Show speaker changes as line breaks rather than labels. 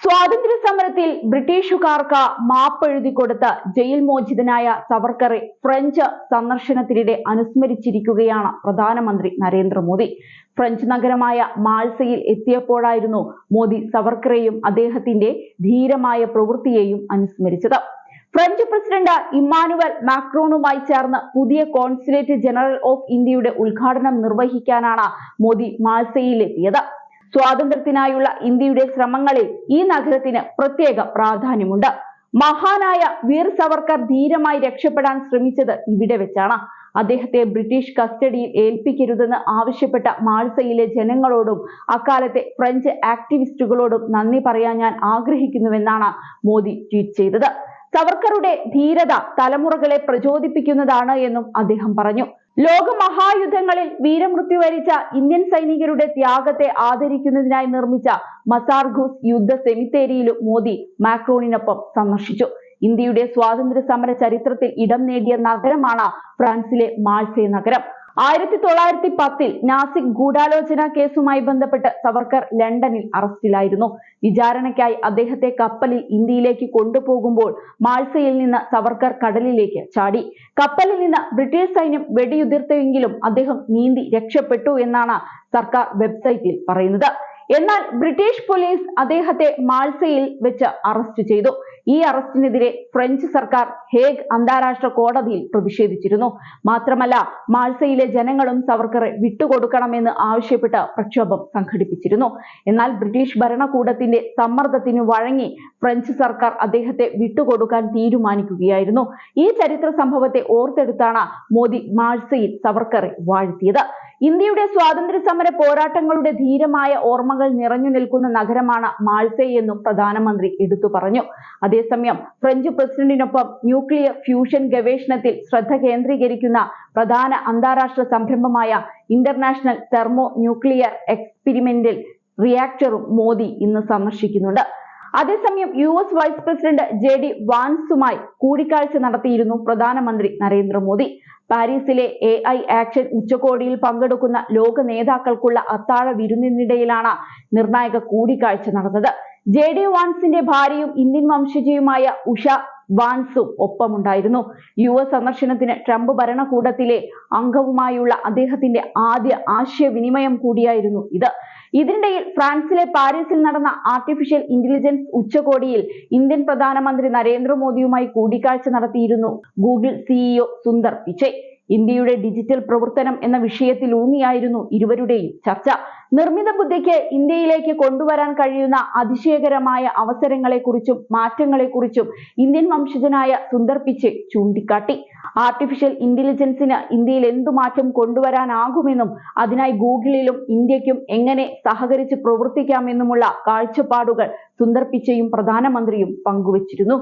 സ്വാതന്ത്ര്യ സമരത്തിൽ ബ്രിട്ടീഷുകാർക്ക് മാപ്പെഴുതി കൊടുത്ത് ജയിൽ മോചിതനായ സവർക്കറെ ഫ്രഞ്ച് സന്ദർശനത്തിനിടെ അനുസ്മരിച്ചിരിക്കുകയാണ് പ്രധാനമന്ത്രി നരേന്ദ്രമോദി. ഫ്രഞ്ച് നഗരമായ മാൾസയിൽ എത്തിയപ്പോഴായിരുന്നു മോദി സവർക്കറെയും അദ്ദേഹത്തിന്റെ ധീരമായ പ്രവൃത്തിയെയും അനുസ്മരിച്ചത്. ഫ്രഞ്ച് പ്രസിഡന്റ് ഇമ്മാനുവൽ മാക്രോണുമായി ചേർന്ന് പുതിയ കോൺസുലേറ്റ് ജനറൽ ഓഫ് ഇന്ത്യയുടെ ഉദ്ഘാടനം നിർവഹിക്കാനാണ് മോദി മാൾസയിലെത്തിയത്. സ്വാതന്ത്ര്യത്തിനായുള്ള ഇന്ത്യയുടെ ശ്രമങ്ങളിൽ ഈ നഗരത്തിന് പ്രത്യേക പ്രാധാന്യമുണ്ട്. മഹാനായ വീർ സവർക്കർ ധീരമായി രക്ഷപ്പെടാൻ ശ്രമിച്ചത് ഇവിടെ വെച്ചാണ്. അദ്ദേഹത്തെ ബ്രിട്ടീഷ് കസ്റ്റഡിയിൽ ഏൽപ്പിക്കരുതെന്ന് ആവശ്യപ്പെട്ട മാൾസയിലെ ജനങ്ങളോടും അക്കാലത്തെ ഫ്രഞ്ച് ആക്ടിവിസ്റ്റുകളോടും നന്ദി പറയാൻ ഞാൻ ആഗ്രഹിക്കുന്നുവെന്നാണ് മോദി ട്വീറ്റ് ചെയ്തത്. സവർക്കറുടെ ധീരത തലമുറകളെ പ്രചോദിപ്പിക്കുന്നതാണ് എന്നും അദ്ദേഹം പറഞ്ഞു. ലോക മഹായുദ്ധങ്ങളിൽ വീരമൃത്യു വരിച്ച ഇന്ത്യൻ സൈനികരുടെ ത്യാഗത്തെ ആദരിക്കുന്നതിനായി നിർമ്മിച്ച മസാർഗൂസ് യുദ്ധ സെമിത്തേരിയിലും മോദി മാക്രോണിനൊപ്പം സന്ദർശിച്ചു. ഇന്ത്യയുടെ സ്വാതന്ത്ര്യ സമര ചരിത്രത്തിൽ ഇടം നേടിയ നഗരമാണ് ഫ്രാൻസിലെ മാൾസെ നഗരം. 1910 നാസിക് ഗൂഢാലോചന കേസുമായി ബന്ധപ്പെട്ട് സവർക്കർ ലണ്ടനിൽ അറസ്റ്റിലായിരുന്നു. വിചാരണയ്ക്കായി അദ്ദേഹത്തെ കപ്പലിൽ ഇന്ത്യയിലേക്ക് കൊണ്ടുപോകുമ്പോൾ മാൾസയിൽ നിന്ന് സവർക്കർ കടലിലേക്ക് ചാടി. കപ്പലിൽ നിന്ന് ബ്രിട്ടീഷ് സൈന്യം വെടിയുതിർത്തെങ്കിലും അദ്ദേഹം നീന്തി രക്ഷപ്പെട്ടു എന്നാണ് സർക്കാർ വെബ്സൈറ്റിൽ പറയുന്നത്. എന്നാൽ ബ്രിട്ടീഷ് പോലീസ് അദ്ദേഹത്തെ മാൾസയിൽ വെച്ച് അറസ്റ്റ് ചെയ്തു. ഈ അറസ്റ്റിനെതിരെ ഫ്രഞ്ച് സർക്കാർ ഹേഗ് അന്താരാഷ്ട്ര കോടതിയിൽ പ്രതിഷേധിച്ചിരുന്നു. മാത്രമല്ല, മാൾസയിലെ ജനങ്ങളും സവർക്കറെ വിട്ടുകൊടുക്കണമെന്ന് ആവശ്യപ്പെട്ട് പ്രക്ഷോഭം സംഘടിപ്പിച്ചിരുന്നു. എന്നാൽ ബ്രിട്ടീഷ് ഭരണകൂടത്തിന്റെ സമ്മർദ്ദത്തിന് വഴങ്ങി ഫ്രഞ്ച് സർക്കാർ അദ്ദേഹത്തെ വിട്ടുകൊടുക്കാൻ തീരുമാനിക്കുകയായിരുന്നു. ഈ ചരിത്ര സംഭവത്തെ ഓർത്തെടുത്താണ് മോദി മാൾസയിൽ സവർക്കറെ വാഴ്ത്തിയത്. ഇന്ത്യയുടെ സ്വാതന്ത്ര്യ സമര പോരാട്ടങ്ങളുടെ ധീരമായ ഓർമ്മകൾ നിറഞ്ഞു നിൽക്കുന്ന നഗരമാണ് മാൾസെ എന്നും പ്രധാനമന്ത്രി എടുത്തു പറഞ്ഞു. അതേസമയം ഫ്രഞ്ച് പ്രസിഡന്റിനൊപ്പം ന്യൂക്ലിയർ ഫ്യൂഷൻ ഗവേഷണത്തിൽ ശ്രദ്ധ കേന്ദ്രീകരിക്കുന്ന പ്രധാന അന്താരാഷ്ട്ര സംരംഭമായ ഇന്റർനാഷണൽ തെർമോ ന്യൂക്ലിയർ എക്സ്പെരിമെന്റൽ റിയാക്ടറും മോദി ഇന്ന് സന്ദർശിക്കുന്നുണ്ട്. അതേസമയം US വൈസ് പ്രസിഡന്റ് JD വാൻസുമായി കൂടിക്കാഴ്ച നടത്തിയിരുന്നു പ്രധാനമന്ത്രി നരേന്ദ്രമോദി. പാരീസിലെ AI ആക്ഷൻ ഉച്ചകോടിയിൽ പങ്കെടുക്കുന്ന ലോക നേതാക്കൾക്കുള്ള അത്താഴ വിരുന്നിനിടയിലാണ് നിർണായക കൂടിക്കാഴ്ച നടന്നത്. JD വാൻസിന്റെ ഭാര്യയും ഇന്ത്യൻ വംശജയുമായ ഉഷ വാൻസും ഒപ്പമുണ്ടായിരുന്നു. US സന്ദർശനത്തിന് ട്രംപ് ഭരണകൂടത്തിലെ അംഗവുമായുള്ള അദ്ദേഹത്തിന്റെ ആദ്യ ആശയവിനിമയം കൂടിയായിരുന്നു ഇത്. ഇതിനിടയിൽ ഫ്രാൻസിലെ പാരീസിൽ നടന്ന ആർട്ടിഫിഷ്യൽ ഇന്റലിജൻസ് ഉച്ചകോടിയിൽ ഇന്ത്യൻ പ്രധാനമന്ത്രി നരേന്ദ്രമോദിയുമായി കൂടിക്കാഴ്ച നടത്തിയിരുന്നു ഗൂഗിൾ CEO സുന്ദർ പിച്ചൈ. ഇന്ത്യയുടെ ഡിജിറ്റൽ പ്രവർത്തനം എന്ന വിഷയത്തിലൂന്നിയായിരുന്നു ഇരുവരുടെയും ചർച്ച. നിർമ്മിത ബുദ്ധിക്ക് ഇന്ത്യയിലേക്ക് കൊണ്ടുവരാൻ കഴിയുന്ന അതിശയകരമായ അവസരങ്ങളെക്കുറിച്ചും മാറ്റങ്ങളെക്കുറിച്ചും ഇന്ത്യൻ വംശജനായ സുന്ദർ പിച്ചൈ ചൂണ്ടിക്കാട്ടി. ആർട്ടിഫിഷ്യൽ ഇന്റലിജൻസിന് ഇന്ത്യയിൽ എന്തു മാറ്റം കൊണ്ടുവരാനാകുമെന്നും അതിനായി ഗൂഗിളിലും ഇന്ത്യക്കും എങ്ങനെ സഹകരിച്ച് പ്രവർത്തിക്കാമെന്നുമുള്ള കാഴ്ചപ്പാടുകൾ സുന്ദർ പിച്ചൈയും പ്രധാനമന്ത്രിയും പങ്കുവച്ചിരുന്നു.